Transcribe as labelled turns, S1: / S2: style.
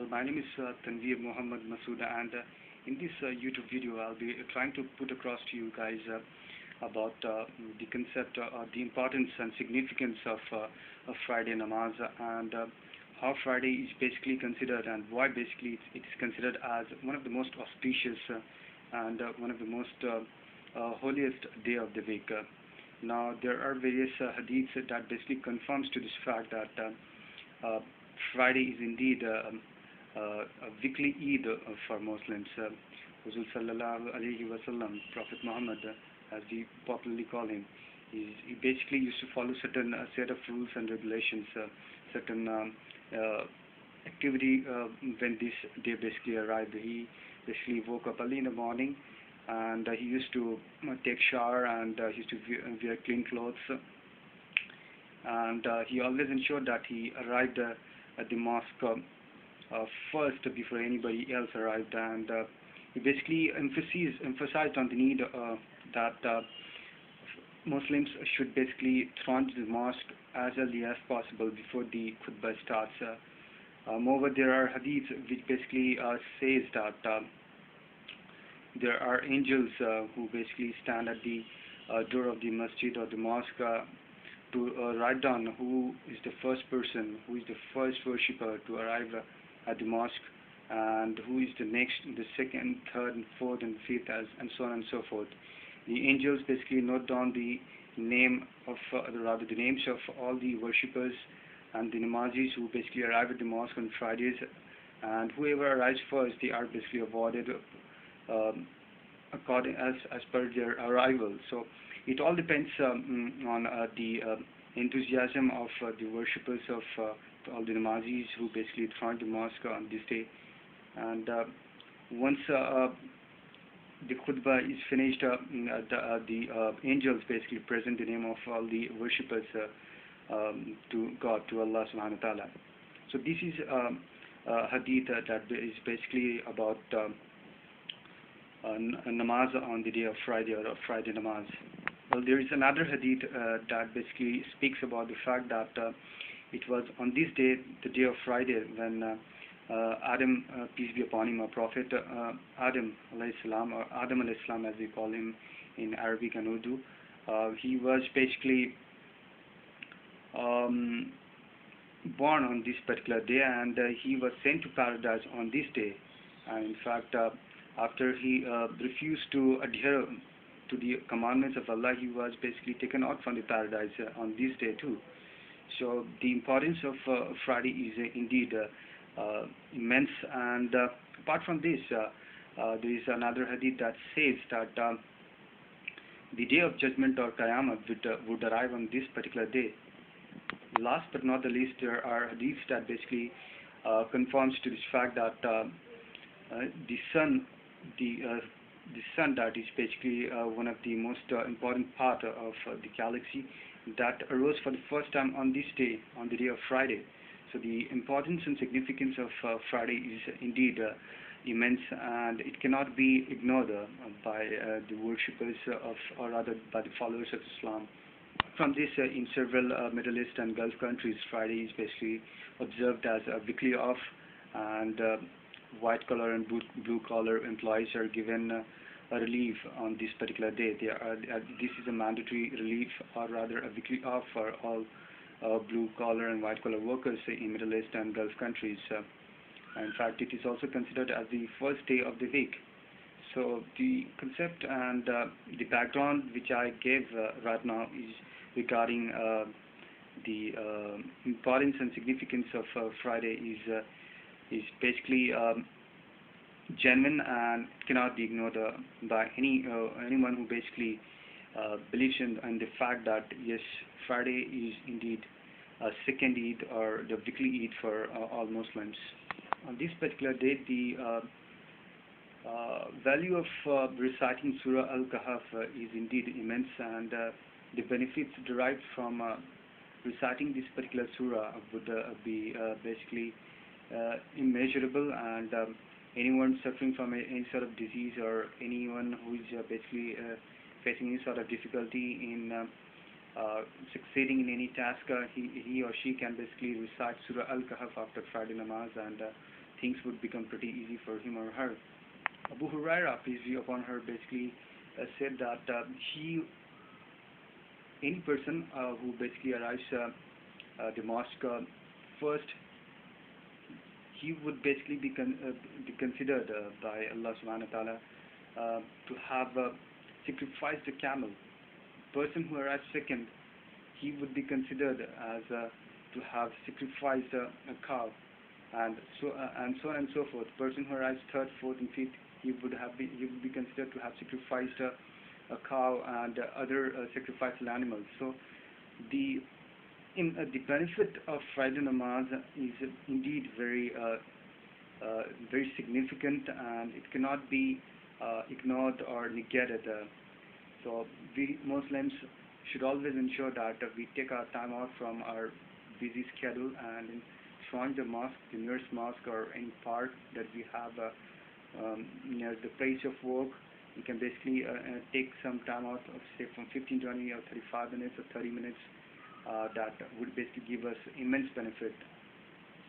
S1: My name is Tanveer Muhammad Masouda, and in this YouTube video, I'll be trying to put across to you guys about the concept, the importance and significance of Friday Namaz, and how Friday is basically considered, and why basically it's considered as one of the most auspicious and one of the most holiest day of the week. Now, there are various hadiths that basically confirms to this fact that uh, Friday is indeed a weekly Eid for Muslims. Huzur Sallallahu Alaihi Wasallam, Prophet Muhammad, as we popularly call him, he basically used to follow certain set of rules and regulations, certain activity when this day basically arrived. He basically woke up early in the morning, and he used to take shower, and he used to wear clean clothes, and he always ensured that he arrived at the mosque first before anybody else arrived, and he basically emphasized on the need that Muslims should basically throng the mosque as early as possible before the khutbah starts. Moreover, there are hadiths which basically says that there are angels who basically stand at the door of the masjid or the mosque to write down who is the first person, who is the first worshipper to arrive at the mosque, and who is the next, the second, third, and fourth, and fifth, and so on and so forth. The angels basically note down the name of, rather the names of all the worshippers and the namazis who basically arrive at the mosque on Fridays, and whoever arrives first, they are basically awarded according as per their arrival. So it all depends on the enthusiasm of the worshippers of all the namazis who basically throng the mosque on this day. And once the khutbah is finished, the angels basically present the name of all the worshippers to God, to Allah subhanahu wa ta'ala. So this is a hadith that is basically about namaz on the day of Friday, or Friday namaz. Well, there is another hadith that basically speaks about the fact that it was on this day, the day of Friday, when Adam, peace be upon him, Prophet Adam alayhi salam, or Adam alayhi salam as we call him in Arabic and Urdu, he was basically born on this particular day, and he was sent to paradise on this day. And in fact, after he refused to adhere to the commandments of Allah, he was basically taken out from the paradise on this day too. So the importance of Friday is indeed immense. And apart from this, there is another hadith that says that the day of judgment, or Qiyamah, would arrive on this particular day. Last but not the least, there are hadiths that basically confirms to this fact that the sun, the sun, that is basically one of the most important part of the galaxy, that arose for the first time on this day, on the day of Friday. So the importance and significance of Friday is indeed immense, and it cannot be ignored by the worshippers of, or rather by the followers of Islam. From this, in several Middle East and Gulf countries, Friday is basically observed as a weekly off, and white collar and blue collar employees are given a relief on this particular day. This is a mandatory relief, or rather a weekly off for all blue collar and white collar workers in Middle East and Gulf countries. In fact, it is also considered as the first day of the week. So the concept and the background which I gave right now is regarding the importance and significance of Friday is basically genuine, and it cannot be ignored by anyone who basically believes in the fact that yes, Friday is indeed a second Eid, or the weekly Eid for all Muslims. On this particular day, the value of reciting Surah Al-Kahf is indeed immense, and the benefits derived from reciting this particular surah would be basically immeasurable, and anyone suffering from any sort of disease, or anyone who is basically facing any sort of difficulty in succeeding in any task, he or she can basically recite Surah Al-Kahf after Friday namaz, and things would become pretty easy for him or her. Abu Huraira, peace be upon her, basically said that any person who basically arrives the mosque first, he would basically be considered by Allah subhanahu wa ta'ala to have sacrificed a camel. Person who arrives second, he would be considered as to have sacrificed a cow, and so on and so forth. Person who arrives third, fourth, and fifth, he would be considered to have sacrificed a cow and other sacrificial animals. So the the benefit of Friday namaz is indeed very significant, and it cannot be ignored or negated. So we Muslims should always ensure that we take our time out from our busy schedule and in join the mosque, the nearest mosque, or any park that we have near the place of work. We can basically take some time out of, say, from 15, 20 or 35 minutes or 30 minutes. That would basically give us immense benefit.